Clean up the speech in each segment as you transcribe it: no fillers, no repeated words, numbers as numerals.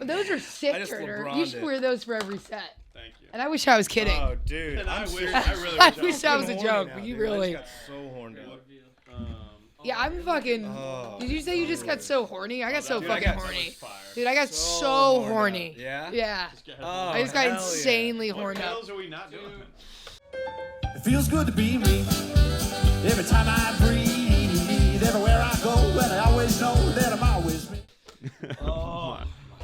Those are sick, I just Turner. LeBron'd You should it. wear those for every set. Thank you. And I wish I was kidding. Oh, dude. And I really I wish that was a joke, but you really. I just got so horned out. Yeah, I'm fucking. Oh, Did you say you just got so horny? I got so dude, I fucking got horny. Fire. Dude, I got So so horned horny. out. Yeah? Yeah. Oh, I just got hell yeah. insanely What horned up. pills are we not doing? It feels good to be me. Every time I breathe, everywhere I go, and I always know that I'm always me. Oh,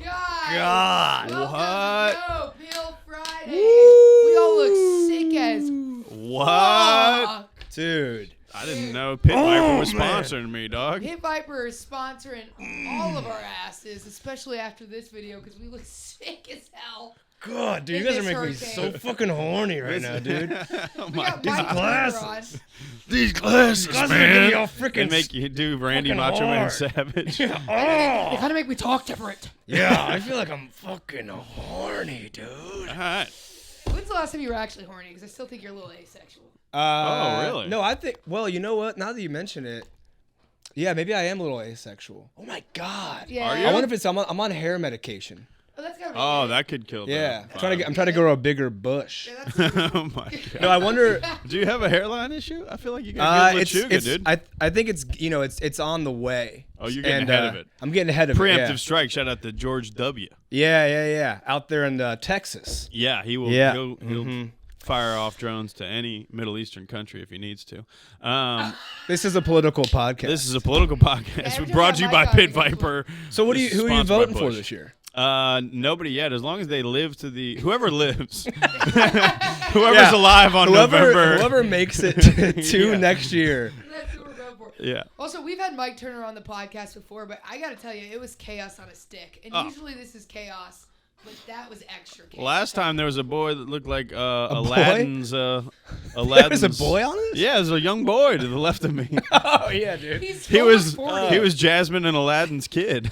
God. God. No, Pale Friday. We all look sick as What? fuck. dude. I didn't know Pit Viper was man. sponsoring me, dog. Hit Viper is sponsoring all of our asses, especially after this video, because we look sick as hell. God, dude, In you guys are this making me so hurricane. fucking horny right now, dude. Oh We my got god. Mike Turner glasses. on. These glasses, Guys are making me all They freaking. make you do Randy fucking Macho Man hard. Savage. They Oh, kind of make me talk different. yeah. I feel like I'm fucking horny, dude. All right. When's the last time you were actually horny? Because I still think you're a little asexual. Oh, really? No, I think. Well, you know what? Now that you mention it, yeah, maybe I am a little asexual. Oh my god. Yeah. Are you? I wonder if it's I'm on hair medication. Oh, that's gotta be Oh, it. that could kill. the Yeah, vibe. I'm trying to grow a bigger bush. Yeah, that's Oh my god. No, I wonder. Do you have a hairline issue? I feel like you got good Lechuga, dude. I think it's it's on the way. Oh, you're getting And, ahead of it. I'm getting ahead of Preemptive it. strike. Shout out to George W. Yeah. Out there in Texas. Yeah, he will. Yeah. He'll fire off drones to any Middle Eastern country if he needs to. This is a political podcast. This is a political podcast. every time Brought to you I by got Pit it, it's Viper. so who are you Sponsored by voting for Bush. this year? Nobody yet. As long as they live to the whoever lives, whoever's alive on November. Whoever makes it to Yeah. next year. That's what we're going for. Yeah. Also, we've had Mike Turner on the podcast before, but I gotta tell you, it was chaos on a stick. And Oh. usually this is chaos, but that was extra chaos. Last time there was a boy that looked like boy? Aladdin's. There's Aladdin's a boy on this? Yeah, there's a young boy to the left of me. Oh yeah, dude. He's He was 40. he was Jasmine and Aladdin's kid.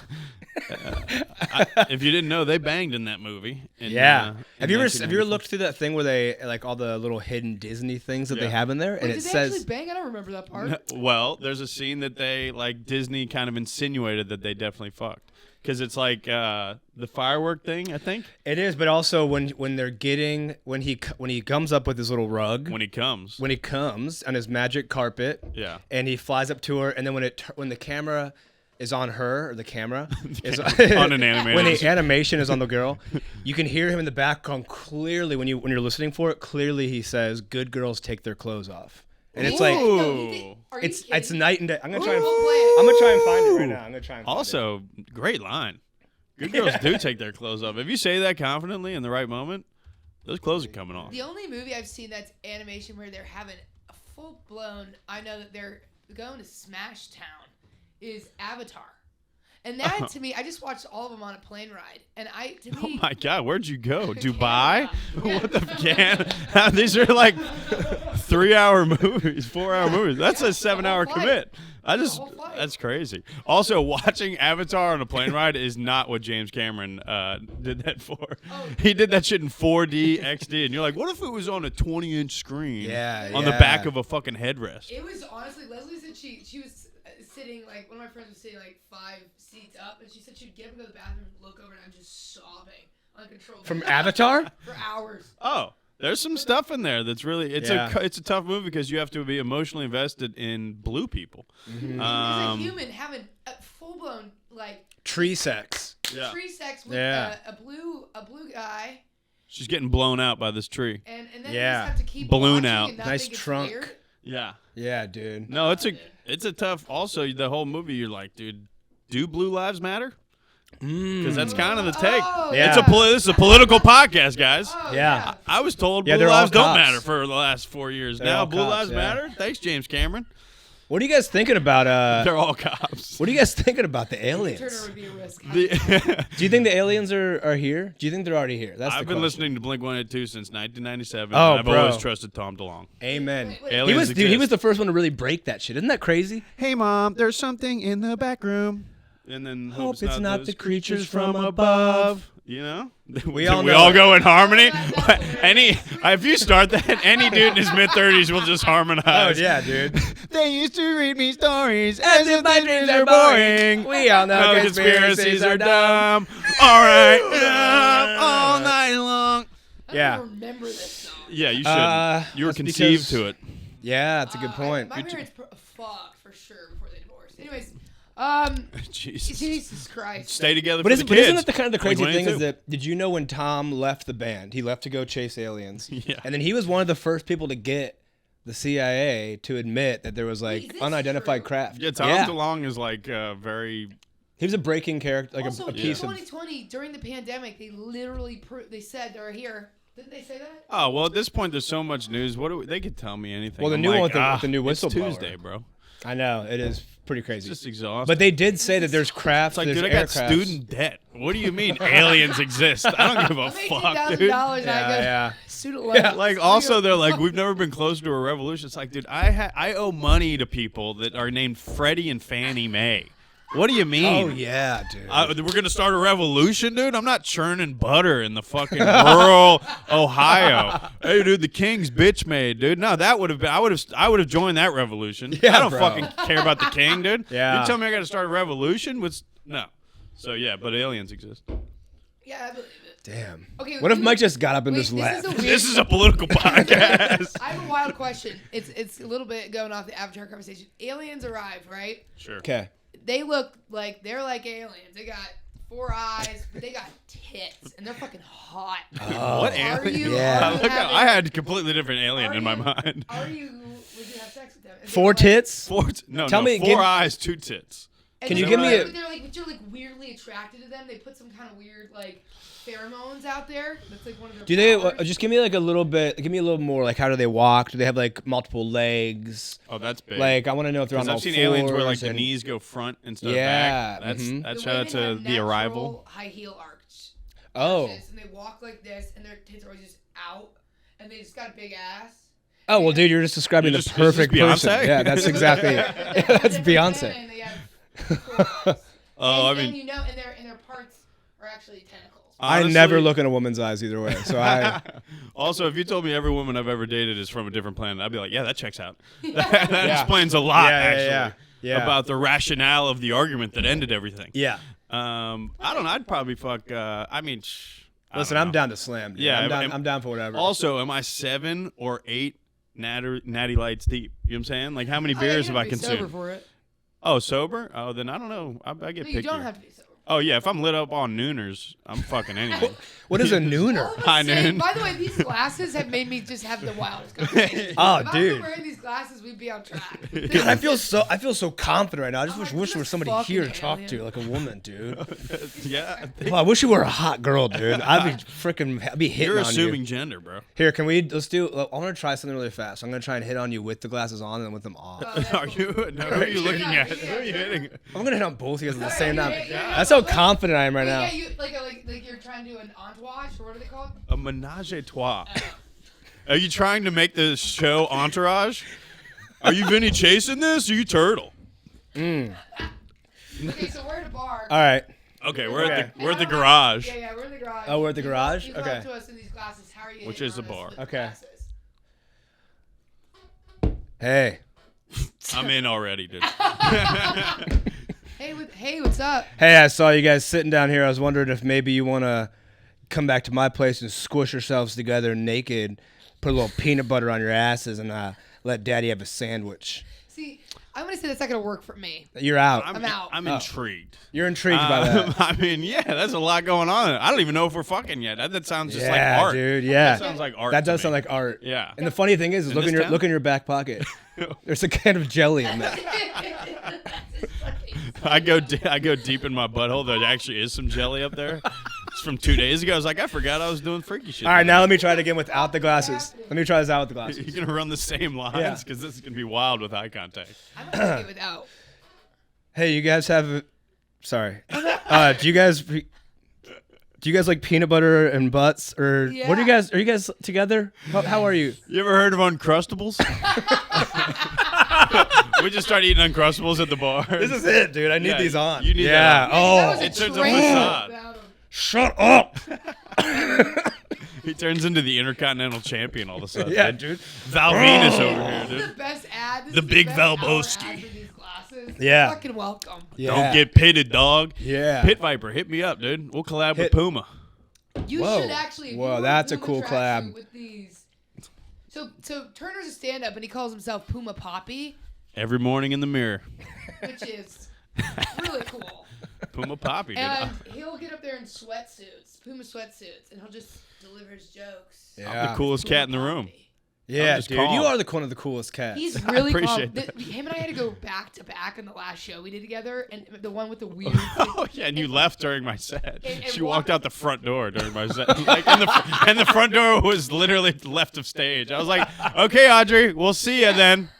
If you didn't know, they banged in that movie. Yeah. In Have you ever 1994. looked through that thing where they like all the little hidden Disney things that they Yeah. have in there, and Wait, it did they says actually bang? I don't remember that part. Well, there's a scene that they like Disney kind of insinuated that they definitely fucked because it's like the firework thing. I think it is, but also when he comes up with his little rug, when he comes. when he comes on his magic carpet, Yeah. and he flies up to her, and then when the camera is on her, or the camera is On an animated. when the animation is on the girl, you can hear him in the background clearly when you're listening for it. Clearly, he says, "Good girls take their clothes off," and it's like No, you think- are you it's kidding? night and day. I'm gonna try and We'll play it. I'm gonna try and find it right now. I'm gonna try and find it. Also, great line. Good girls do take their clothes off. If you say that confidently in the right moment, those clothes are coming off. The only movie I've seen that's animation where they're having a full blown, I know that they're going to Smash Town, is Avatar. And that to me, I just watched all of them on a plane ride, and to Oh me, my God, where'd you go? Dubai? Yeah. What the can? These are like 3-hour movies, 4-hour movies. That's a 7-hour whole flight. commit. whole flight. That's crazy. Also, watching Avatar on a plane ride is not what James Cameron did that for. He did that shit in 4D, XD, and you're like, what if it was on a 20-inch screen? Yeah, On the yeah. back of a fucking headrest. it was honestly, Leslie said she was sitting, like, one of my friends was sitting like 5 seats up, and she said she'd get up and go to the bathroom and look over, and I'm just sobbing uncontrollably. From Avatar. For hours. Oh, there's some stuff in there that's really it's Yeah. a tough movie because you have to be emotionally invested in blue people. Mm-hmm. As a human having a full blown like Tree sex. Yeah. tree sex with Yeah. a blue guy, She's getting blown out by this tree. and then Yeah. you just have to keep Balloon watching out. and not Nice think it's trunk. weird. Yeah. Yeah, dude. No, it's a tough. Also, the whole movie, you're like, dude, do blue lives matter? Because that's kind of the take. Oh, Yeah. This is a political podcast, guys. Oh, Yeah. I was told Yeah, blue they're all lives don't cops. matter for the last 4 years. They're Now all blue cops, lives yeah. matter. Thanks, James Cameron. What are you guys thinking about? They're all cops. What are you guys thinking about the Turner aliens? would be a risk. The- Do you think the aliens are here? Do you think they're already here? That's I've the been question. listening to Blink-182 since 1997. Oh, and I've bro. always trusted Tom DeLonge. Amen. Wait, wait. He Aliens was he exist. was the first one to really break that shit. Isn't that crazy? Hey, Mom, there's something in the back room. And then Hope it's not those the creatures from from above. You know? We Do all we know all it. go in harmony? That's If you start that, any dude in his mid-30s will just Oh harmonize. yeah, dude. They used to read me stories as if my dreams are boring. We all know No, conspiracies are dumb. All right, all night long. I Yeah. don't remember this song. Yeah, you should. You were that's conceived because- to it. Yeah, that's a good point. My parents fucked for sure before they divorced. Anyways, Jesus. Jesus Christ. Stay together But for isn't, the but kids. isn't that the kind of the crazy thing is 2022. that did you know when Tom left the band, he left to go chase aliens, Yeah. and then he was one of the first people to get the CIA to admit that there was like Wait, is this unidentified true? craft. Yeah, Tom DeLonge is like very. He was a breaking character, like Also, a in piece of. 2020, during the pandemic, they literally they said they're here. Didn't they say that? Oh well, at this point, there's so much news. They could tell me anything. Well, the I'm new one like, with the new it's whistleblower. Tuesday, bro. I know it is pretty It's crazy. just exhausting. But they did say that there's craft. It's like, there's dude, I got aircrafts. student debt. What do you mean aliens exist? I don't give a I made fuck, $10,000 dude. and I Yeah, go yeah. student loans. Like also they're like we've never been closer to a revolution. It's like, dude, I owe money to people that are named Freddie and Fannie Mae. What do you mean? Oh yeah, dude. We're gonna start a revolution, dude. I'm not churning butter in the fucking rural Ohio. Hey, dude, the king's bitch made, dude. No, that would have been. I would have joined that revolution. Yeah, I don't bro. fucking care about the king, dude. Yeah. You tell me I got to start a revolution? No. So yeah, but aliens exist. Yeah, I believe it. Damn. Okay, What if wait, Mike just got up and wait, just this left? is a weird- This is a political podcast. I have a wild question. It's a little bit going off the Avatar conversation. Aliens arrive, right? Sure. Okay. They look like they're like aliens. They got 4 eyes, but they got tits, and they're fucking hot. What Are alien? you? Yeah. Are you Look, having- I had a completely different alien are in my you- mind. Would you have sex with them? And 4 they're like- tits. Tell me, give- 4 eyes, 2 tits. and Can you they're give me like- a- They're like, but you're like weirdly attracted to them. They put some kind of weird like pheromones out there. That's like one of their. Do they powers. just give me like a little bit? Give me a little more. Like, how do they walk? Do they have like multiple legs? Oh, that's big. Like, I want to know if they're on Because all I've seen fours. aliens where like the and- knees go front instead Yeah, of back. That's mhm. that The shout out women to have the natural arrival. high heel arch. Oh. arches, and they walk like this, and their tits are always just out, and they just got a big ass. Oh well, dude, you're just describing You're the just- this is perfect person. Beyonce? Yeah, that's exactly. That's And Beyonce. they have 4 eyes. Oh, and, I and mean, you know, and their parts are actually tentacles. I honestly- never look in a woman's eyes either way. So I. Also, if you told me every woman I've ever dated is from a different planet, I'd be like, yeah, that checks out. that Yeah. explains a lot, Yeah, yeah, actually, yeah. Yeah. about the rationale of the argument that ended everything. Yeah. I don't know. I'd probably fuck. I mean, I Listen, don't I'm know. down to slam. Dude. Yeah, I'm down for whatever. Also, am I 7 or 8 natty lights deep? You know what I'm saying? Like, how many beers have I consumed? Sober for it. Oh, sober? Oh, then I don't know. I get No, picky. you don't have to be sober. Oh yeah, if I'm lit up on nooners, I'm fucking anything. What is a nooner? High noon. By the way, these glasses have made me just have the wildest conversation. Oh, if I dude. was wearing these glasses, we'd be on track. Dude, I feel so confident right now. I just I'm like, wish there this was somebody fucking here to talk alien. to, like a woman, dude. Yeah, Well, I wish you were a hot girl, dude. I'd be hitting you're on assuming you. gender, bro. Here, let's do. I want to try something really fast. I'm gonna try and hit on you with the glasses on and then with them off. Oh, that's Are cool. you? No, who are you looking at? Who are you hitting? I'm gonna hit on both of you guys at the Alright, same time. yeah. That's how confident I am right Wait, now. yeah, you like you're trying to do an entourage, or what are they called? A menage a trois. Are you trying to make the show Entourage? Are you Vinny chasing this? Or are you Turtle? Okay, so we're at a bar. All right. Okay, we're Okay. at the garage. Yeah, we're in the garage. Oh, we're at the garage? You go Okay. up to us in these glasses. How are you? Which hitting is the on us bar. with the Okay. glasses? Hey. I'm in already, dude. Hey, what's up? Hey, I saw you guys sitting down here. I was wondering if maybe you want to come back to my place and squish yourselves together naked, put a little peanut butter on your asses, and let Daddy have a sandwich. See, I'm gonna say that's not gonna work for me. You're out. I'm out. I'm intrigued. You're intrigued by that. I mean, yeah, there's a lot going on. I don't even know if we're fucking yet. That sounds just like Yeah, art. dude. Yeah. That sounds like art. That to does me. sound like art. Yeah. And the funny thing is In look this in your town? look in your back pocket. There's a can of jelly in there. I go deep in my butthole. There actually is some jelly up there. It's from 2 days ago. I was like, I forgot I was doing freaky shit. All right, now let me try it again without the glasses. Let me try this out with the glasses. You're gonna run the same Yeah. lines because this is gonna be wild with eye contact. I'm okay without. Hey, you guys have sorry. Do you guys like peanut butter and butts or what are Yeah. you guys together? How are you? You ever heard of Uncrustables? We just started eating Uncrustables at the bar. This is it, dude. I need Yeah, these on. you need yeah. that That Oh, was a It turns a train facade. without 'em. shut up. He turns into the Intercontinental Champion all of a sudden. Yeah, dude. Val Venus over here, This is dude. the best ad. This The is big best hour Valboski. ad for these glasses. houses. Yeah. Fucking welcome. Yeah. Don't get pitted, dog. Yeah. Pit Viper, hit me up, dude. We'll collab with Hit- Puma. You Whoa. should actually. if you Whoa, were that's a Puma cool tracksuit collab. With these. So Turner's a stand-up, and he calls himself Puma Poppy, Every morning in the mirror. which is really cool. Puma Poppy, dude. And he'll get up there in sweatsuits, Puma sweatsuits, and he'll just deliver his jokes. I'm Yeah. the coolest Puma cat in the room. Poppy. Yeah, just dude. calm. You are one of the coolest cats. He's really calm. appreciate that. Him and I had to go back to back in the last show we did together, and the one with the weird. Oh yeah, and you left during my set. And She walked- walked out the front door during my set, and the front door was literally left of stage. I was like, "Okay, Audrey, we'll see you then.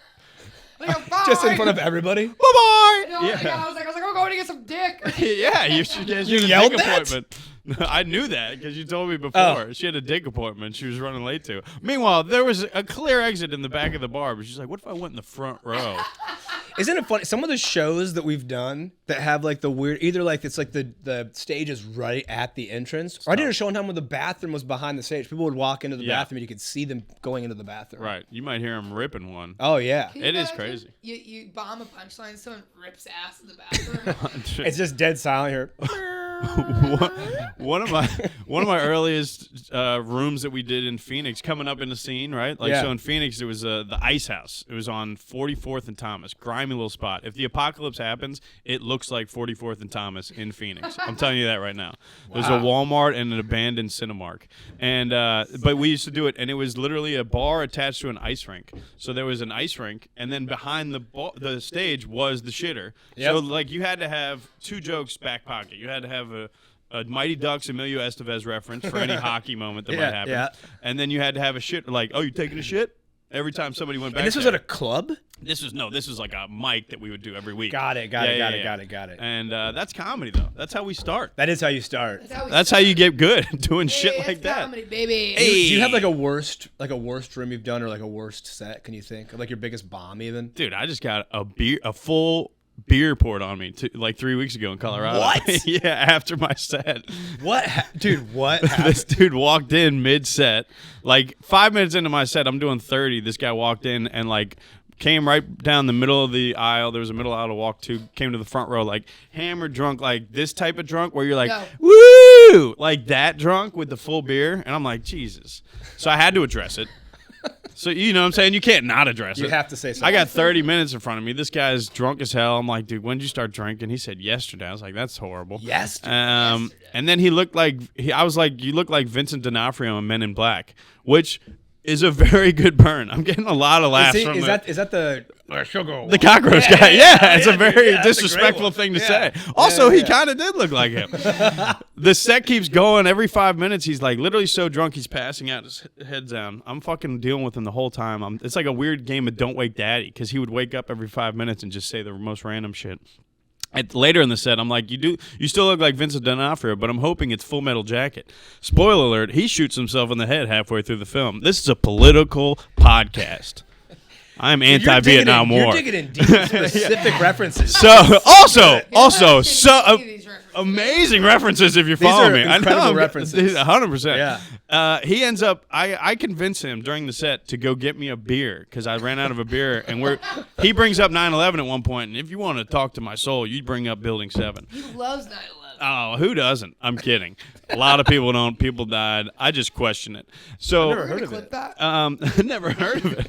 Like, I'm fine. Just in front of everybody. Bye bye." And I was like, I'm going to get some dick. Yeah, you should get You a yelled dick that? appointment. I knew that because you told me before. Oh. She had a dick appointment she was running late to. Meanwhile, there was a clear exit in the back of the bar, but she's like, "What if I went in the front row?" Isn't it funny? Some of the shows that we've done that have like the weird, either like it's like the stage is right at the entrance. Or I did a show one time where the bathroom was behind the stage. People would walk into the Yeah. bathroom and you could see them going into the bathroom. Right. You might hear him ripping one. Oh yeah. Can you It is imagine? crazy. You bomb a punchline, someone rips ass in the bathroom. It's just dead silent here. one of my earliest rooms that we did in Phoenix, coming up in the scene, right? Like Yeah. so in Phoenix, there was the Ice House. It was on 44th and Thomas, grimy little spot. If the apocalypse happens, it looks like 44th and Thomas in Phoenix. I'm telling you that right now. There's a Walmart and an abandoned Cinemark, and but we used to do it, and it was literally a bar attached to an ice rink. So there was an ice rink, and then behind the stage was the shitter. Yep. So like you had to have 2 jokes back pocket. You had to have a Mighty Ducks Emilio Estevez reference for any hockey moment that might happen. yeah. And then you had to have a shit like, "Oh, you taking a shit?" Every time somebody went back. And this was there. at a club? This was like a mic that we would do every week. Got it. Yeah. And And that's comedy though. That's how we start. that is how you start. That's how you get good doing shit Hey, like it's that. comedy, baby. Do you have like a worst room you've done or like a worst set? Can you think of like your biggest bomb even? Dude, I just got a full beer poured on me like 3 weeks ago in Colorado. What? Yeah, after my set. Dude, what? This dude walked in mid-set. Like 5 minutes into my set, I'm doing 30. This guy walked in and like came right down the middle of the aisle. There was a middle aisle to walk to. Came to the front row, like hammered drunk, like this type of drunk where you're like, No. woo, like that drunk with the full beer. And I'm like, Jesus. So I had to address it. So you know what I'm saying? You can't not address it. You have to say something. I got 30 minutes in front of me. This guy's drunk as hell. I'm like, dude, when did you start drinking? He said yesterday. I was like, that's horrible. Yesterday. And then he looked like I was like, you look like Vincent D'Onofrio in Men in Black, which is a very good burn. I'm getting a lot of laughs from it. Is that the sugar? The cockroach guy. Yeah, it's a very yeah, that's a great disrespectful one. thing to Yeah. say. Also, he yeah. kind of did look like him. The set keeps going. Every 5 minutes, he's like literally so drunk, he's passing out, his head's down. I'm fucking dealing with him the whole time. It's like a weird game of Don't Wake Daddy, because he would wake up every 5 minutes and just say the most random shit. Later in the set, I'm like, you still look like Vincent D'Onofrio, but I'm hoping it's Full Metal Jacket. Spoiler alert, he shoots himself in the head halfway through the film. This is a political podcast. I'm anti-Vietnam War. You're digging in deep, specific references. So also I've seen so any of these references. amazing references if you These follow are me. incredible references. 100%. Yeah. He ends up. I convince him during the set to go get me a beer because I ran out of a beer, and he brings up 9/11 at one point, and if you want to talk to my soul, you bring up Building 7. He loves 9/11. Oh, who doesn't? I'm kidding. A lot of people don't. People died. I just question it. So never We're heard gonna of clip it. that. never heard of it.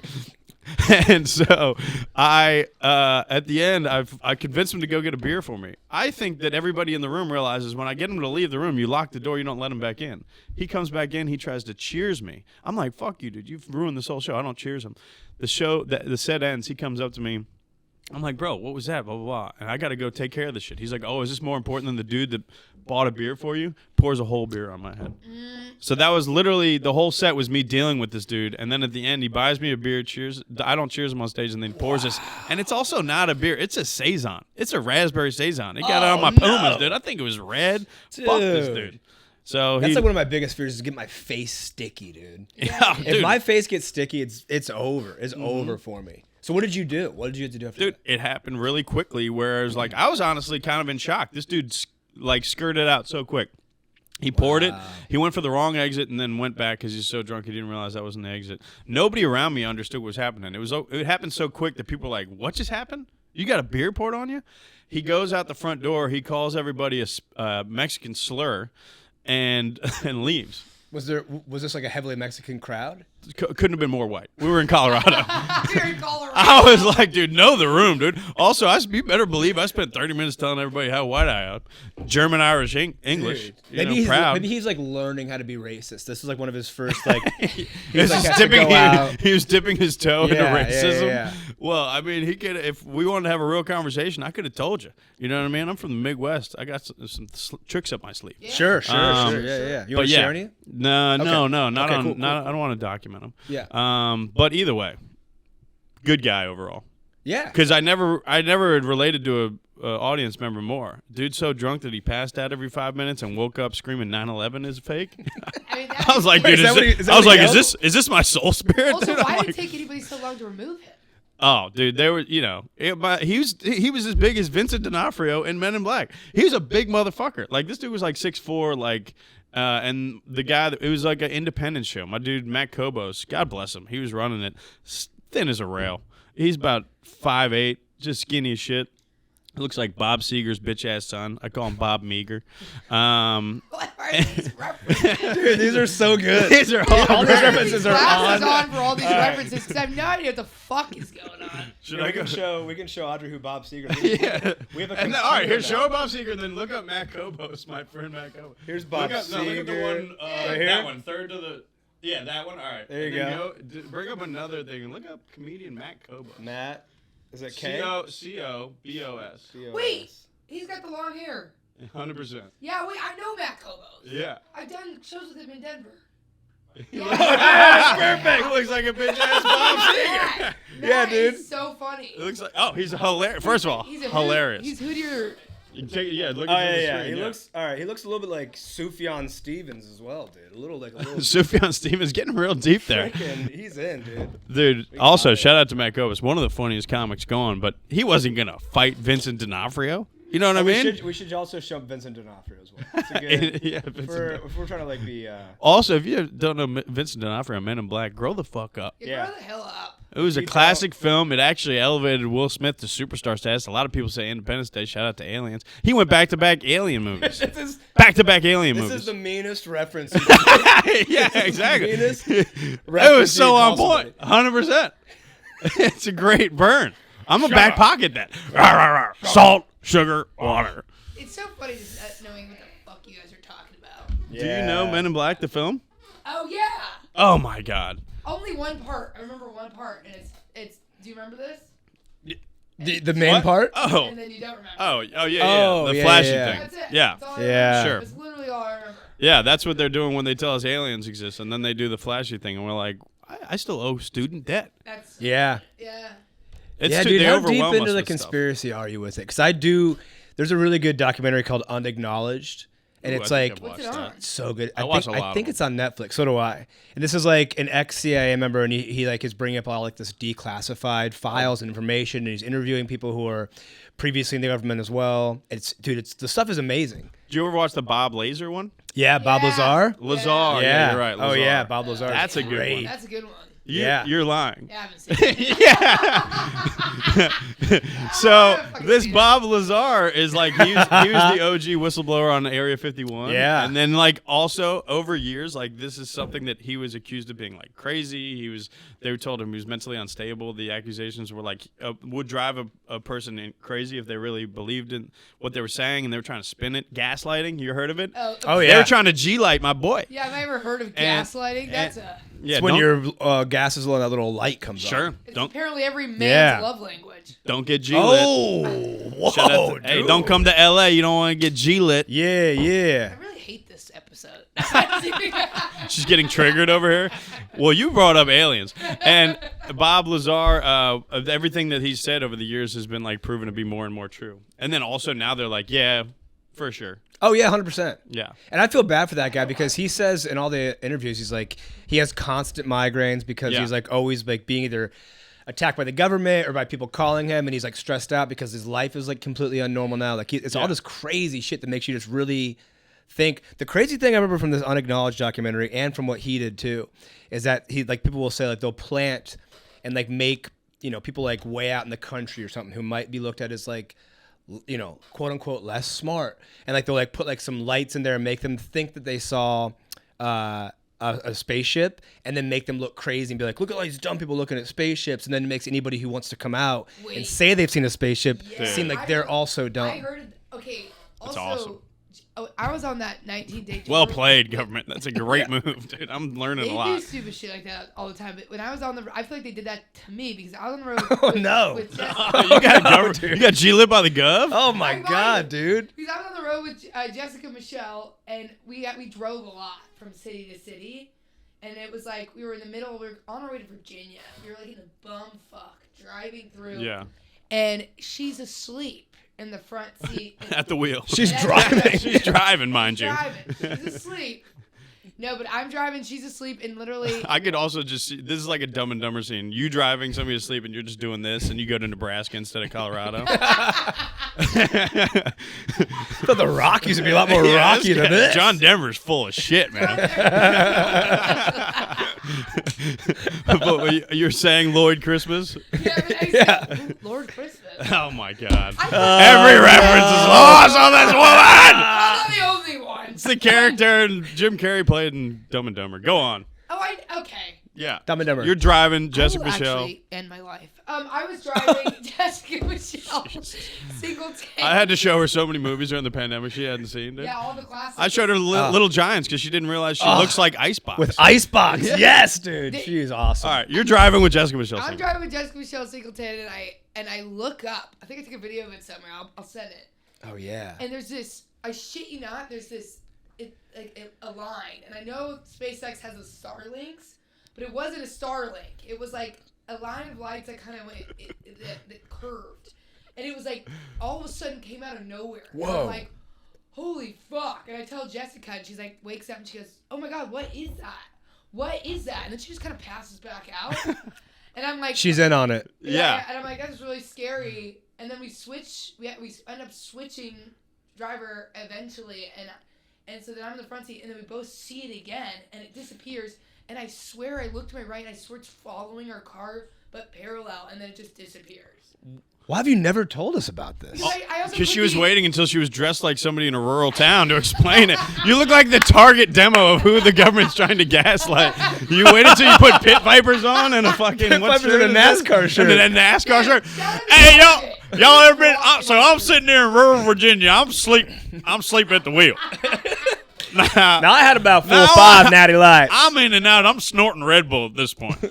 And so I, at the end, I convinced him to go get a beer for me. I think that everybody in the room realizes when I get him to leave the room, you lock the door, you don't let him back in. He comes back in, he tries to cheers me. I'm like, fuck you, dude. You've ruined this whole show. I don't cheers him. The set ends. He comes up to me. I'm like, bro, what was that? Blah, blah, blah. And I got to go take care of this shit. He's like, oh, is this more important than the dude that bought a beer for you? Pours a whole beer on my head. So that was literally, the whole set was me dealing with this dude. And then at the end, he buys me a beer, cheers. I don't cheers him on stage, and then pours this. And it's also not a beer. It's a Saison. It's a raspberry Saison. It got it on my Pumas, dude. I think it was red. Fuck this dude. So That's like one of my biggest fears is to get my face sticky, dude. yeah, If dude. my face gets sticky, it's over. It's over for me. So what did you do? What did you have to do after Dude, that? it happened really quickly where I was like, I was honestly kind of in shock. This dude like skirted out so quick. He poured it. He went for the wrong exit and then went back because he's so drunk he didn't realize that wasn't the exit. Nobody around me understood what was happening. It happened so quick that people were like, what just happened? You got a beer poured on you? He goes out the front door. He calls everybody a Mexican slur and leaves. Was this like a heavily Mexican crowd? Couldn't have been more white. We were in Colorado. You're in Colorado. I was like, dude, know the room, dude. Also, you better believe I spent 30 minutes telling everybody how white I am. German, Irish, English. Maybe he's like learning how to be racist. This is like one of his first like. He was dipping his toe into racism. Yeah. Well, I mean, he could. If we wanted to have a real conversation, I could have told you. You know what I mean? I'm from the Midwest. I got some tricks up my sleeve. Yeah. Sure. Yeah. You want to share any? No, not Okay, on. cool. I don't want to document them. Yeah. But either way, good guy overall. Yeah. Because I never had related to a audience member more. Dude's so drunk that he passed out every 5 minutes and woke up screaming 9/11 is fake. I mean, I was like, dude, is this my soul spirit? Also, dude? why did it take anybody so long to remove him? Oh, dude, they were, he was as big as Vincent D'Onofrio in Men in Black. He was a big motherfucker. Like, this dude was like 6'4", like, and the guy, it was like an independent show. My dude, Matt Kobos, God bless him, he was running it, thin as a rail. He's about 5'8", just skinny as shit. Looks like Bob Seger's bitch-ass son. I call him Bob Meager. What are these references? Dude, these are so good. These are all these references are Glasses on. on for all these references because I have no idea what the fuck is going on. We can show Audrey who Bob Seger Yeah. We have a And then, all right, here, show Bob Seger, then look up Matt Kobos, my friend Matt Kobos. Here's Bob Seger. Look at the one, right here? that one, third to the, yeah, that one. All right. There you go. Bring up another thing and look up comedian Matt Kobos. Matt, is it K? C-O-B-O-S. Wait, he's got the long hair. 100%. Yeah, wait, I know Matt Kobos. Yeah. I've done shows with him in Denver. Perfect. He looks like a bitch ass Bob Seger. Yeah, dude. Is so funny. It looks like, he's hilarious. First of all, He's hilarious. He's hoodier. You can take, look Oh at the yeah. screen. He looks all right. He looks a little bit like Sufjan Stevens as well, dude. A little. Sufjan Stevens getting real deep there. Freaking, he's in, dude. Dude, also, shout out to Matt Kobos, one of the funniest comics going, but he wasn't going to fight Vincent D'Onofrio. You know what I mean? We should also show Vincent D'Onofrio as well. It's a good, if we're trying to like be. Also, if you don't know Vincent D'Onofrio, Men in Black, grow the fuck up. Yeah, grow the hell up. It was a classic film. It actually elevated Will Smith to superstar status. A lot of people say Independence Day. Shout out to Aliens. He went back-to-back Alien movies. Back-to-back Alien movies. This is the meanest reference. Yeah, exactly. It was so on point. 100%. It's a great burn. I'm going to back pocket that. Salt, sugar, water. It's so funny just knowing what the fuck you guys are talking about. Do you know Men in Black, the film? Oh, yeah. Oh, my God. Only one part. I remember one part, and it's. Do you remember this? The main part? Oh. And then you don't remember. Oh, yeah. Oh, the flashy yeah. thing. That's it. Yeah. That's all I Yeah. remember. Sure. That's literally all I remember. Yeah, that's what they're doing when they tell us aliens exist, and then they do the flashy thing, and we're like, I still owe student debt. That's. Yeah. Yeah. It's yeah, too, dude. they How overwhelm deep us into the with conspiracy are you with it? Because I do. There's a really good documentary called Unacknowledged, and Ooh, it's I think like I've watched What's it that. on? so good. I watch a lot I of think them. it's on Netflix. So do I. And this is like an ex-CIA member, and he like is bringing up all like this declassified files and information, and he's interviewing people who are previously in the government as well. It's the stuff is amazing. Did you ever watch the Bob Lazar one? Yeah, Bob Yeah. Lazar. Lazar. Yeah, you're right. Oh Lazar. yeah, Bob Lazar. That's a good great. one. That's a good one. Yeah. You're lying. Yeah, I haven't seen it. So fucking this seen it. Bob Lazar is like he was the OG whistleblower on Area 51. Yeah. And then like also over years, like this is something that he was accused of being like crazy. They told him he was mentally unstable. The accusations were like would drive a person crazy if they really believed in what they were saying, and they were trying to spin it. Gaslighting. You heard of it? Oh, Oh They yeah. were trying to G-light my boy. yeah, I've never heard of And- gaslighting. That's a. Yeah. It's when don't- your gas is low, that little light comes on. Sure. It's Don't apparently every man's Yeah. love language. don't get G-lit. Oh, whoa, Shout out to- hey, dude. don't come to LA. You don't want to get G-lit. Yeah, yeah. I really hate this episode. She's getting triggered over here. Well, you brought up aliens, and Bob Lazar. Everything that he's said over the years has been like proven to be more and more true. And then also now they're like, yeah, for sure, Oh yeah, 100%. yeah. And I feel bad for that guy because he says in all the interviews, he's like, he has constant migraines because Yeah. he's like always like being either attacked by the government or by people calling him, and he's like stressed out because his life is like completely unnormal now. Like it's all this crazy shit that makes you just really think. The crazy thing I remember from this Unacknowledged documentary and from what he did too is that he like people will say like they'll plant and like make people like way out in the country or something who might be looked at as like, quote unquote less smart, and like they'll like put like some lights in there and make them think that they saw a spaceship, and then make them look crazy and be like, look at all these dumb people looking at spaceships, and then it makes anybody who wants to come out and say they've seen a spaceship seem like they're also dumb. I heard. Okay. That's Also, awesome. I was on that 19-day tour. Well played, government. That's a great move, dude. I'm learning They a do lot. stupid shit like that all the time. But when I was on the, I feel like they did that to me because I was on the road. Oh, no. With Jessica. Oh, you got government. You got G-Lib by the gov? Oh my God, dude. Because I was on the road with Jessica Michelle, and we drove a lot from city to city, and it was like we were in the middle. We were on our way to Virginia. We were like in a bumfuck driving through. Yeah. And she's asleep in the front seat. At the wheel. She's driving. She's driving, mind you. She's asleep. No, but I'm driving. She's asleep, and literally. I could also just see, this is like a Dumb and Dumber scene. You driving, somebody asleep, and you're just doing this, and you go to Nebraska instead of Colorado. But the Rockies would be a lot more rocky than this. John Denver's full of shit, man. But you're saying Lloyd Christmas? Yeah. Lord Christmas. Oh my God! Every reference is lost on this woman. I'm not the only one. It's the character Jim Carrey played in Dumb and Dumber. Go on. Okay. Yeah. Dumb and Dumber. You're driving Jessica I will Michelle. actually end my life. I was driving Jessica Michelle Singleton. I had to show her so many movies during the pandemic she hadn't seen. Dude. Yeah, all the classics. I showed her Little Giants because she didn't realize she looks like Icebox. With Icebox. Yes, dude. She's awesome. All right, you're driving with Jessica Michelle. I'm driving with Jessica Michelle Singleton, and I look up. I think I took a video of it somewhere. I'll send it. Oh, yeah. And there's this. I shit you not. There's this. A line, and I know SpaceX has a Starlinks, but it wasn't a Starlink. It was like a line of lights that kind of went that curved, and it was like all of a sudden came out of nowhere. Whoa! And I'm like, holy fuck! And I tell Jessica, and she's like, wakes up, and she goes, "Oh my God, what is that? What is that?" And then she just kind of passes back out, and I'm like, she's in on it. Yeah. And I'm like, that's really scary. And then we switch. We end up switching driver eventually, and so then I'm in the front seat, and then we both see it again, and it disappears. And I swear I looked to my right, and I swear it's following our car, but parallel, and then it just disappears. Why have you never told us about this? Because she was waiting until she was dressed like somebody in a rural town to explain it. You look like the target demo of who the government's trying to gaslight. You wait until you put pit vipers on and a fucking Pit vipers in a NASCAR shirt. And a NASCAR shirt. Hey, y'all ever been? So I'm sitting there in rural Virginia. I'm sleeping at the wheel. Now I had about 4 or 5 Natty Lights. I'm in and out. I'm snorting Red Bull at this point.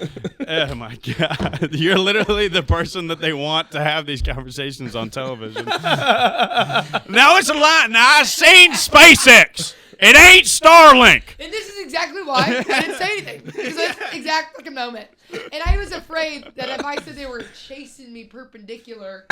Oh my God! You're literally the person that they want to have these conversations on television. Now it's a lie. Now I seen SpaceX. It ain't Starlink. And this is exactly why I didn't say anything. Because that's the exact fucking moment. And I was afraid that if I said they were chasing me perpendicular,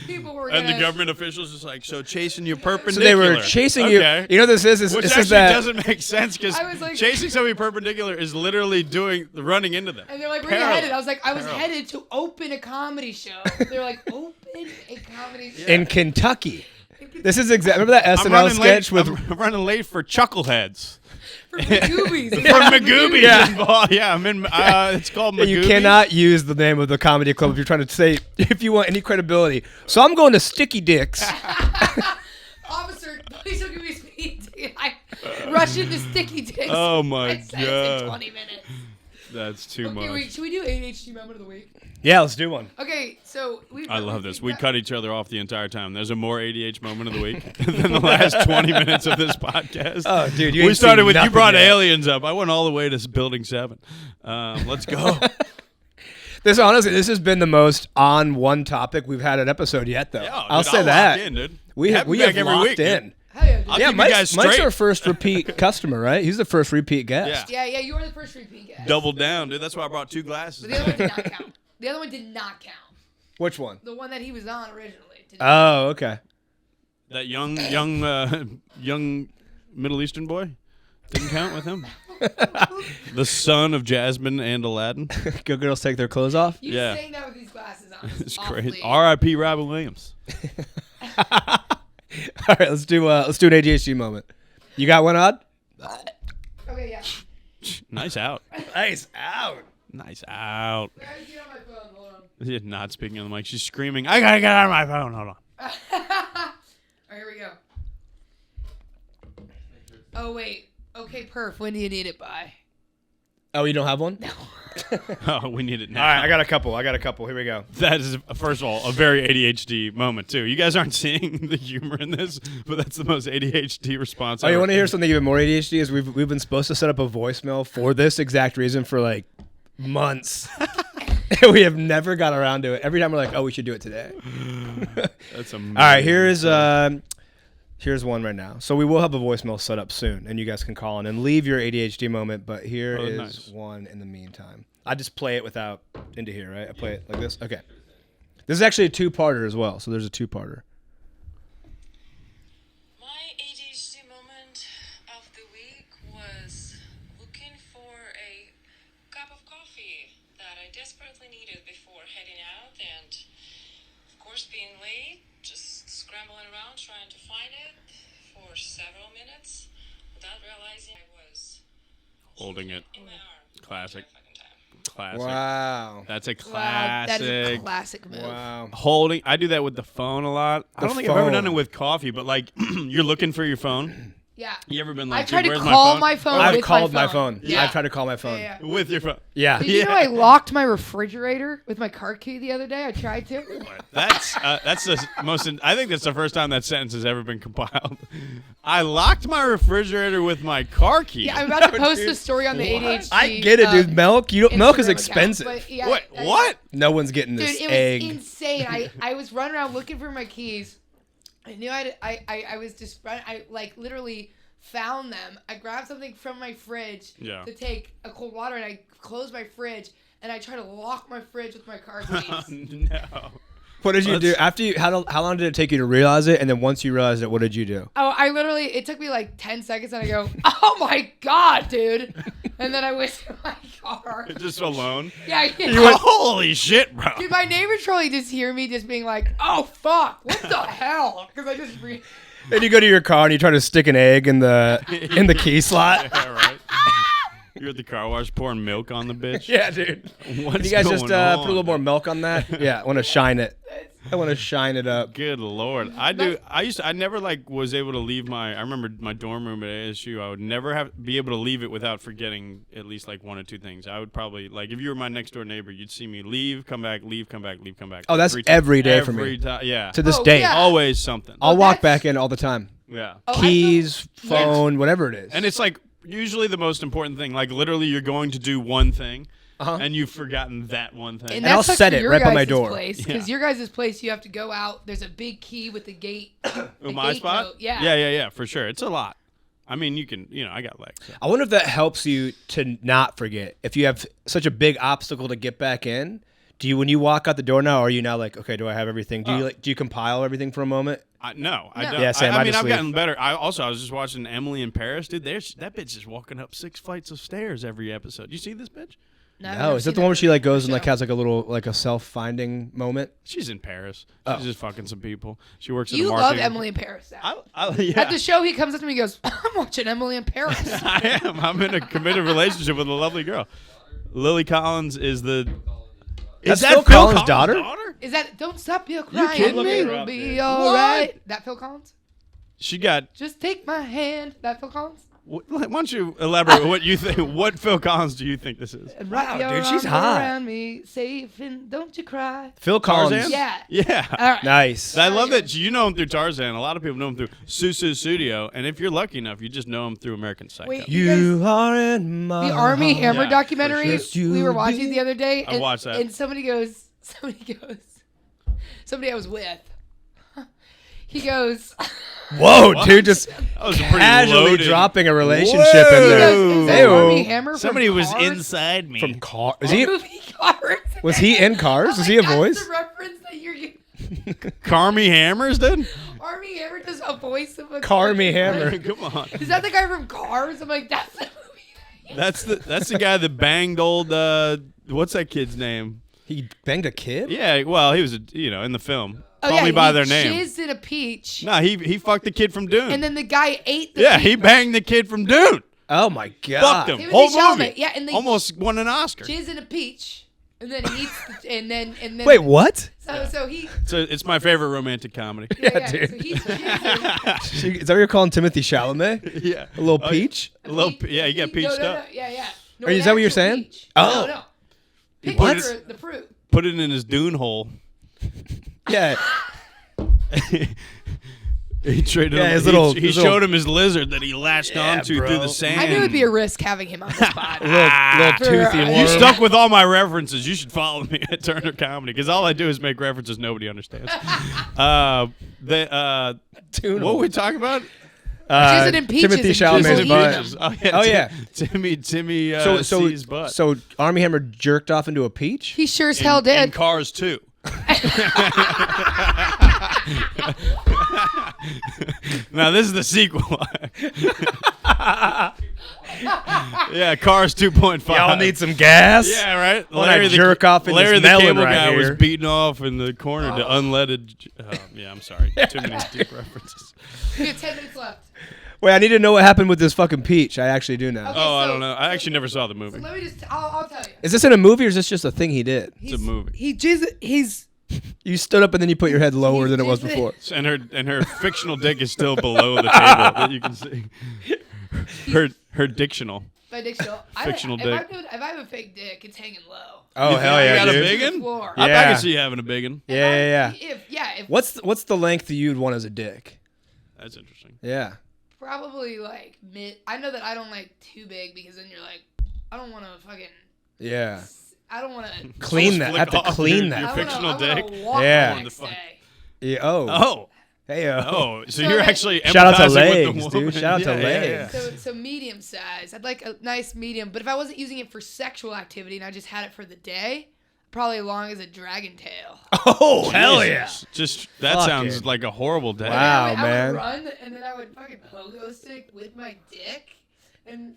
people were And gonna... the government officials is like, so chasing you perpendicular. So they were chasing you. You know what this is? Which this actually is that. doesn't make sense because like, chasing somebody perpendicular is literally running into them. And they're like, where are you headed? I was like, I was headed to open a comedy show. They're like, open a comedy show? In Kentucky. This is exactly. Remember that SNL sketch with. I'm running late for Chuckleheads. For Magoobies. For Magoobies. Yeah. Involved. Yeah, I'm in. It's called Magoobies. You cannot use the name of the comedy club if you're trying to say if you want any credibility. So I'm going to Sticky Dicks. Officer, please don't give me a speeding ticket. I rush into Sticky Dicks. Oh my I said God. in 20 minutes. That's too much. Wait, should we do ADHD moment of the week? Yeah, let's do one. Okay, so I love this. We cut each other off the entire time. There's a more ADH moment of the week than the last 20 minutes of this podcast. Oh, dude, we started with you brought yet. aliens up. I went all the way to Building 7. Let's go. This has been the most on one topic we've had an episode yet, though. Yeah, I'll dude, say that. Lock in, dude. We have back every locked week, in. dude. Hell yeah, dude. I'll Yeah, keep you guys Mike's straight. our first repeat customer, right? He's the first repeat guest. Yeah. Yeah, you were the first repeat guest. Double down, dude. That's why I brought 2 glasses. But the other one did not count. The other one did not count. Which one? The one that he was on originally. Did not. Oh, okay. That young Middle Eastern boy didn't count with him. The son of Jasmine and Aladdin. Good girls take their clothes off. You Yeah. saying that with these glasses on. It's awfully- crazy. R.I.P. Robin Williams. All right, let's do an ADHD moment. You got one, Odd? Okay, yeah. Nice out. Nice out. Nice out. I gotta get on my phone. Hold on. She's not speaking on the mic. She's screaming, I gotta get out of my phone. Hold on. All right, here we go. Oh, wait. Okay, perf. When do you need it by? Oh, you don't have one? No. Oh, we need it now. All right, I got a couple. Here we go. That is, first of all, a very ADHD moment, too. You guys aren't seeing the humor in this, but that's the most ADHD response Oh, you ever. want to hear something even more ADHD? Is we've been supposed to set up a voicemail for this exact reason for like months. We have never got around to it. Every time we're like, oh, we should do it today. That's amazing. All right, here's one right now. So we will have a voicemail set up soon, and you guys can call in and leave your ADHD moment. But here is nice. one in the meantime. I just play it without into here, right? I play it like this. Okay. This is actually a two-parter as well. So there's a two-parter. My ADHD moment of the week was looking for a cup of coffee that I desperately needed before heading out, and of course being late, just scrambling around trying to find it for several minutes without realizing I was Holding it. in my arm. Classic. The fucking time. Classic. Wow. That's a Wow, classic. that is a classic move. Wow. Holding. I do that with the phone a lot. I The don't think I've ever done it phone. with coffee, but like you're looking for your phone. Yeah. You ever been like, I tried dude, to where's call my phone? I've with called my phone. Yeah. I've tried to call my phone. Yeah. With your phone. Yeah. Did you know I locked my refrigerator with my car key the other day? I tried to. That's the most. I think that's the first time that sentence has ever been compiled. I locked my refrigerator with my car key. Yeah, I'm about to post dude. a story on the ADHD. I get it, dude. Milk, milk is Instagram account, expensive. but yeah, What? I- What? No one's getting Dude, this it was egg. insane. I was running around looking for my keys. I knew I was just I like literally found them. I grabbed something from my fridge Yeah. to take a cold water, and I closed my fridge, and I tried to lock my fridge with my car keys. No. What did you do after you? How long did it take you to realize it? And then once you realized it, what did you do? Oh, it took me like 10 seconds, and I go, oh my God, dude. And then I went to my car. Just alone. Yeah, Holy shit, bro. dude, my neighbors probably just hear me just being like, oh, fuck, what the hell? Because I just Then you go to your car and you try to stick an egg in the key slot. Yeah, right. You're at the car wash pouring milk on the bitch. Yeah, dude. What's Can you guys just going on? put a little more milk on that? Yeah, I want to shine it. I want to shine it up. Good Lord. I never like was able to leave I remember my dorm room at ASU. I would never be able to leave it without forgetting at least like one or two things. I would probably like, if you were my next door neighbor, you'd see me leave, come back, leave, come back, leave, come back. Oh, that's 3 times. every day for me. Every time, yeah. To this Oh, day. yeah. Always something. I'll walk that's- back in all the time. Yeah. Oh, I Keys, feel- yeah. phone, whatever it is. And it's like usually the most important thing. Like literally you're going to do one thing Uh-huh. and you've forgotten that one thing. And I'll that sucks set for it your right by my guys' door. Because your guys' place, you have to go out. There's a big key with the gate. My gate spot? code. Yeah. Yeah, for sure. It's a lot. I mean, you can, I got legs. So. I wonder if that helps you to not forget. If you have such a big obstacle to get back in, when you walk out the door now, are you now like, okay, do I have everything? Do you compile everything for a moment? No, I No. don't. Yeah, Sam, I I mean, just I've leave. gotten better. I was just watching Emily in Paris, dude. That bitch is walking up 6 flights of stairs every episode. You see this bitch? I've No, never is that seen the one where she like goes and show. like has like a little like a self-finding moment? She's in Paris. Oh. She's just fucking some people. She works in You the love marketing. Emily in Paris. Sam. Yeah. At the show, he comes up to me and goes, I'm watching Emily in Paris. I am. I'm in a committed relationship with a lovely girl. Lily Collins is the. That's that Phil Collins' daughter? Is that Don't Stop Your Crying? kidding me? It'll be alright. That Phil Collins? She got. Just take my hand. That Phil Collins? Why don't you elaborate what you think? What Phil Collins do you think this is? And wrap your dude, she's arms hot. around me, safe and don't you cry. Phil Collins. Tarzan? Yeah. Yeah. All right. Nice. I love that you know him through Tarzan. A lot of people know him through Susu Studio, and if you're lucky enough, you just know him through American Psycho. Wait, You are in my the Army Hammer Yeah, documentary for sure. we were watching the other day. I And, watched that. And somebody I was with, he goes, Whoa, What? dude, just That was a pretty casually loaded- dropping a relationship Whoa. in he there. goes, is that Ew. Army Hammer from Somebody was Cars? inside me. From Cars. Is he? Movie Cars. Was he in Cars? I'm Is he a like, that's voice? the reference that you're getting. Carmy Hammers, dude? Army Hammer does a voice of a Carmy Hammer. Come on. Is that the guy from Cars? I'm like, that's the movie. That's the guy that banged old what's that kid's name? He banged a kid? Yeah, well, he was in the film. Oh, Call yeah, me by he their name. jizzed in a peach. No, he fucked the kid from Dune. And then the guy ate the yeah, peach. he banged the kid from Dune. Oh my god. Fucked him. Timothy Whole Chalamet, movie. yeah, and they Almost won an Oscar. jizz in a peach, and then he eats, and then Wait, what? So he. So it's my favorite romantic comedy. Yeah, So dude. he's jizzing. Is that what you're calling Timothy Chalamet? Yeah. A little Oh, peach? A little, yeah, you got peached no, up. Yeah. No, Is an that what you're actual saying? peach. Oh. No. Pick What? the fruit. Put it in his dune hole. Yeah. He traded Yeah, him. his He little- he his showed little- him his lizard that he latched onto bro. through the sand. I knew it'd be a risk having him on the spot. Little toothy You worm. You stuck with all my references. You should follow me at Turner Comedy because all I do is make references nobody understands. Tune What were we talking about? Jizzing and peaches Timothy and Chalamet's jizzing butt. them. Oh Oh, yeah. Timmy So C's butt. so Army Hammer jerked off into a peach? He sure as hell in did. Cars 2. Now this is the sequel. Yeah, Cars 2.5. Y'all need some gas? Yeah, right. When I jerk off in Larry this the melon cable right guy here. was beating off in the corner to unleaded. Yeah, I'm sorry. Too many deep references. We have 10 minutes left. Wait, I need to know what happened with this fucking peach. I actually do now. Okay. Oh, I so- don't know. I actually never saw the movie. Let me just. I'll tell you. Is this in a movie or is this just a thing he did? It's a movie. He's. You stood up and then you put your head lower than it was He's- before. And her fictional dick is still below the table that you can see. Her dictional. My fictional. Fictional dick. If I have a fake dick, it's hanging low. Oh, You hell think yeah, you got dude. a big one? Floor. I Yeah. can see you having a big one. Yeah. If What's the length you'd want as a dick? That's interesting. Yeah. probably like mid. I know that I don't like too big because then you're like, I don't want to fucking. Yeah. I don't want to. Clean that. I have to Flick off clean your- that. your I fictional dick. Walk Yeah. The next Fuck. day. Yeah. Oh. Oh. Hey. Oh, so So you're that- actually Shout out to empathizing with legs, the dude. woman. Shout out to legs. So medium size. I'd like a nice medium, but if I wasn't using it for sexual activity and I just had it for the day, probably long as a dragon tail. Oh, hell yeah. Jesus. Just that Fuck sounds it. like a horrible day. Wow. I would man. run and then I would fucking pogo stick with my dick and.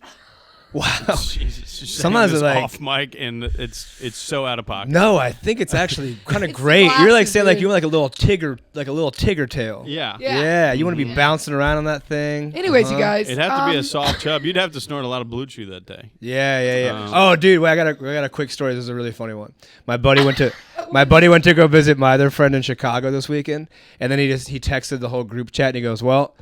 Wow. Jesus. You're Sometimes saying it, this like- off mic and it's so out of pocket. No, I think it's actually kind of It's great. You're like glasses, saying like dude. you want like a little tigger tail. Yeah. Yeah. Yeah, you want to be bouncing around on that thing. Anyways, you guys. It'd have to be a soft chub. You'd have to snort a lot of Blue Chew that day. Yeah. Oh, dude, wait, I got a quick story. This is a really funny one. My buddy went to go visit my other friend in Chicago this weekend, and then he texted the whole group chat, and he goes, "Well,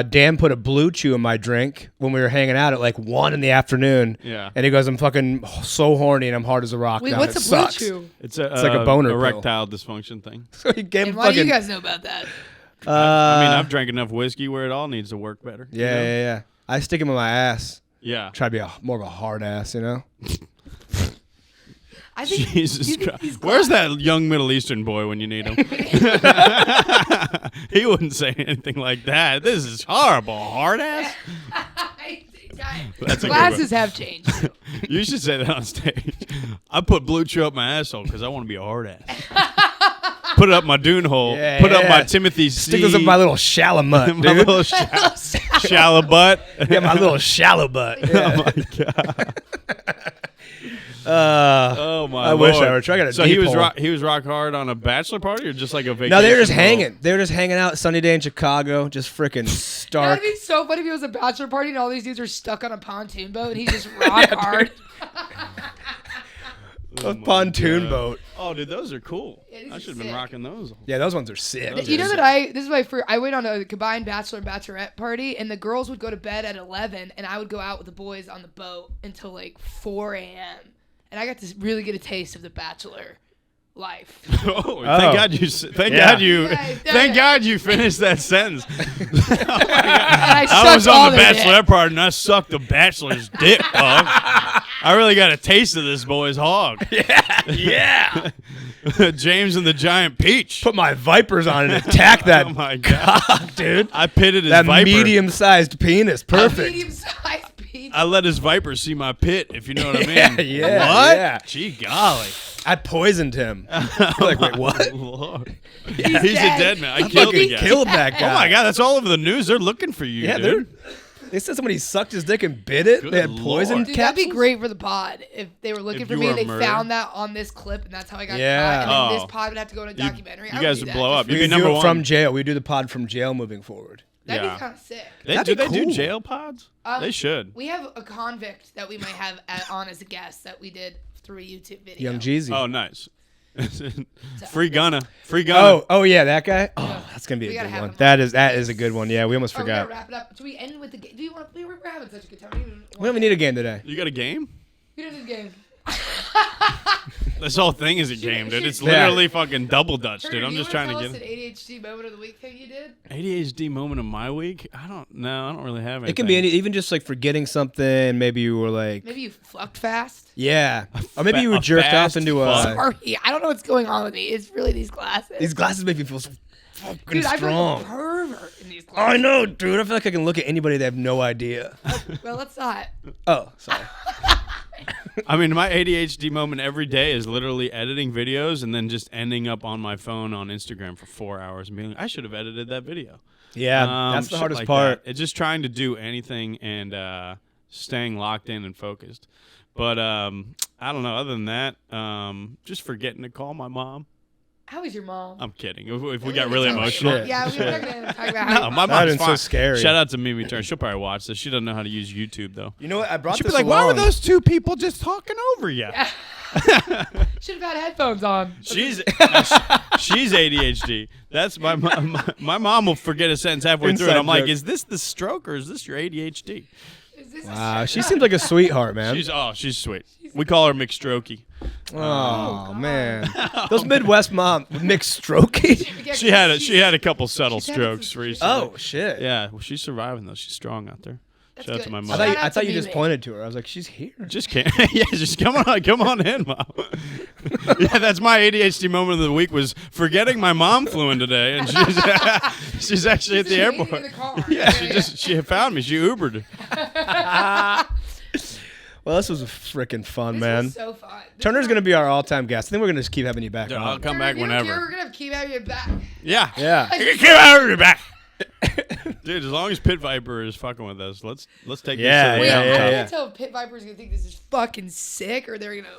Dan put a Blue Chew in my drink when we were hanging out at like 1 PM. Yeah. And he goes, I'm fucking so horny and I'm hard as a rock. Wait, now, what's and a it blue sucks." chew? It's like a boner pill. erectile dysfunction thing. So he gave him And why do you fucking. guys know about that? I mean, I've drank enough whiskey where it all needs to work better. you know? Yeah. I stick him in my ass. Yeah. Try to be more of a hard ass, you know? I think Jesus you think Christ. he's Where's that young Middle Eastern boy when you need him? He wouldn't say anything like that. This is horrible. Hard ass? That's a good Glasses have changed. too. You should say that on stage. I put Blue Chew up my asshole because I want to be a hard ass. Put it up my dune hole. Yeah, Put up yeah. my Timothy C. Stick those in my little shallow butt, my dude. little shallow butt. Yeah, my little shallow butt. Yeah. Oh my god. Oh my! I wish I Lord. were trying to get a So he deep was hole. he was rock hard on a bachelor party or just like a vacation? No, they were just home? hanging. They were just hanging out sunny day in Chicago, just freaking stark. That'd be so funny if it was a bachelor party and all these dudes are stuck on a pontoon boat and he's just rock hard. Oh A my pontoon God. boat. Oh, dude, those are cool. Yeah, these I are should have been sick. rocking those. Yeah, those ones are sick. Those You know are that this is my first. I went on a combined bachelor and bachelorette party, and the girls would go to bed at 11, and I would go out with the boys on the boat until like 4 a.m. And I got to really get a taste of the bachelor life. Oh, thank God you! Thank Yeah. God you! Yeah, Thank yeah. God you finished that sentence. And I I was sucked all on the their dick. bachelorette party and I sucked the bachelor's dick, dog. I really got a taste of this boy's hog. Yeah. James and the Giant Peach. Put my vipers on and attack that Oh my God, cock, dude. I pitted his That viper. medium-sized penis. Perfect. Medium-sized penis. I let his viper see my pit, if you know what I mean. Yeah, What? yeah. Gee golly. I poisoned him. You're like, wait, what? Lord. He's He's a dead. dead man. I I killed the fucking guy. killed that guy. Oh my God, that's all over the news. They're looking for you, Yeah, dude. They said somebody sucked his dick and bit it. Good They had Lord. poison Dude, that'd be capsules. great for the pod if they were looking If for you me were and they a murderer. found that on this clip and that's how I got Yeah. caught. And then Oh. this pod would have to go in a You- documentary. you I guys do would that blow just up. for You'd We be could do number it from one. jail. We do the pod from jail moving forward. That'd Yeah. be kind of sick. Do That'd they be do cool. jail pods? They should. We have a convict that we might have on as a guest that we did through a YouTube video. Young Jeezy. Oh, nice. Free Gunna. Free Gunna. Oh, yeah, that guy. Oh, that's gonna be We a gotta good have one. him That is a good one. Yeah, we almost Oh, we gotta forgot. wrap it up. Do we end with the game? Do you want? We're having such a good time. We don't even We don't even need a game today. You got a game? We don't need a game. This whole thing is a game, dude. It's Yeah. literally fucking double dutch, dude. Turner, I'm do just you trying wanna to tell get us an ADHD moment of the week thing you did? ADHD moment of my week. I don't really have anything. It can be even just like forgetting something. Maybe you were like, Maybe you fucked fast. yeah, or maybe you were a jerked off fast into fuck. a. Sorry, I don't know what's going on with me. It's really these glasses. These glasses make me feel so fucking Dude, I feel like a strong. pervert in these glasses. I know, dude. I feel like I can look at anybody they have no idea. Well, let's not. Oh, sorry. I mean, my ADHD moment every day is literally editing videos and then just ending up on my phone on Instagram for 4 hours and being like, I should have edited that video. Yeah, that's the Shit hardest like part. that. It's just trying to do anything and staying locked in and focused. But I don't know. Other than that, just forgetting to call my mom. How is your mom? I'm kidding. If we got really Talk about emotional. your mom. Yeah, we're not going to talk about how No, your my mom- That'd mom's been so fine. scary. Shout out to Mimi Turner. She'll probably watch this. She doesn't know how to use YouTube though. You know what? I brought She'll this be like, "Why were along. those two people just talking over you?" Should have had headphones on. She's ADHD. That's my mom will forget a sentence halfway through, and Inside I'm like, joke. "Is this the stroke or is this your ADHD?" Is this Wow, she seems like a sweetheart, man. She's sweet. We call her McStrokey. Oh man, those Midwest mom mixed strokey. She had a couple subtle she's had strokes some- recently. Oh shit. Yeah, well, she's surviving though. She's strong out there. That's Shout out to good. my Shout mom. out I thought to you just Mimi. pointed to her. I was like, she's here. Just can't. Yeah, just come on in, mom. Yeah, that's my ADHD moment of the week was forgetting my mom flew in today, and she's actually at the She's waiting airport. in the car. Yeah, she found me. She Ubered. Well, this was freaking fun, This man. was so fun. This Turner's was- gonna be our all-time guest. I think we're gonna just keep having you back Dude, I'll on. come back You don't care, whenever. We're going to keep having you back. Yeah. Yeah. Keep having me back. Dude, as long as Pit Viper is fucking with us, let's take Yeah, this. Wait, yeah, I yeah, can't yeah. tell if Pit Viper's going to think this is fucking sick or they're going to...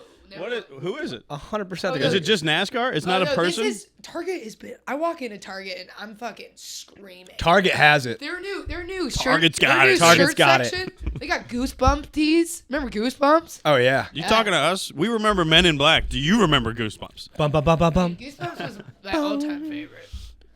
Who is it? 100%. Is it just NASCAR? It's not a person? Target is been. I walk into Target and I'm fucking screaming. Target has it. Their new shirt. Target's their got new it. Target's shirt got it. section, They got Goosebump tees. Remember Goosebumps? Oh yeah. You talking to us? We remember Men in Black. Do you remember Goosebumps? Bum bum bum bum bum. Goosebumps was my all-time favorite.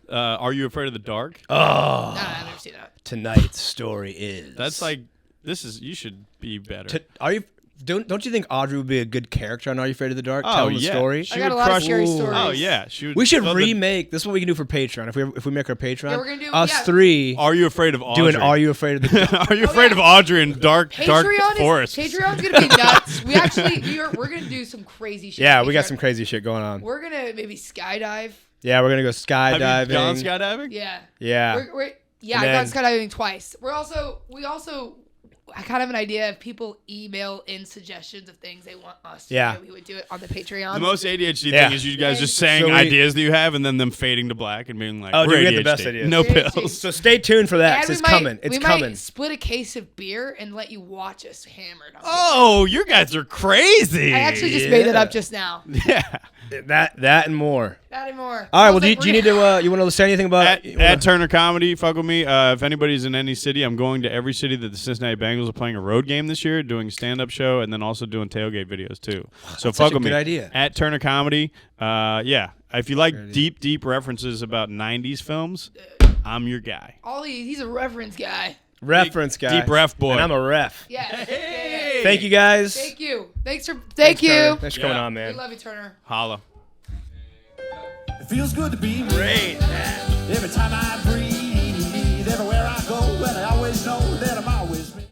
Are You Afraid of the Dark? Oh. I've never seen that. Tonight's story is. That's like, you should be better. Are you? Don't you think Audrey would be a good character on Are You Afraid of the Dark? Oh, Telling the yeah. story. She I got would a lot of crush- scary Ooh. stories. Oh, yeah. She would We should fill the- remake. This is what we can do for Patreon. If we make our Patreon, Yeah, we're gonna do- us yeah. three Are You Afraid of Audrey? doing Are You Afraid of the Dark? Are you afraid of Audrey in dark Patreon's forest? gonna be nuts. We're gonna do some crazy shit. Yeah, on we got Patreon. some crazy shit going on. We're gonna maybe skydive. Yeah, we're gonna go Have skydiving. you gone skydiving? Yeah. Yeah. Yeah, And I've gone skydiving twice. I kind of have an idea if people email in suggestions of things they want us to Yeah. do, we would do it on the Patreon. The most ADHD Yeah. thing is you guys just saying So we- ideas that you have and then them fading to black and being like, Oh, we're dude, we had ADHD. the best ideas. No ADHD. pills. So stay tuned for that. And 'cause we it's might- coming. It's we coming. might split a case of beer and let you watch us hammered. On Oh, you guys are crazy. I actually just made that up just now. Yeah. That and more. Not anymore. All right. I Well, was do you, like, do you need to? You want to say anything about? At Turner Comedy, fuck with me. If anybody's in any city, I'm going to every city that the Cincinnati Bengals are playing a road game this year, doing a stand-up show, and then also doing tailgate videos too. So That's fuck such a with me. good idea. At Turner Comedy, yeah. If you like deep references about '90s films, I'm your guy. he's a reference guy. Reference guy. Deep ref boy. And I'm a ref. Yeah. Thank you guys. Thank you. Thank you. Turner. Thanks for coming Yeah. on, We man. love you, Turner. Holla. It feels good to be me. Great. Every time I breathe.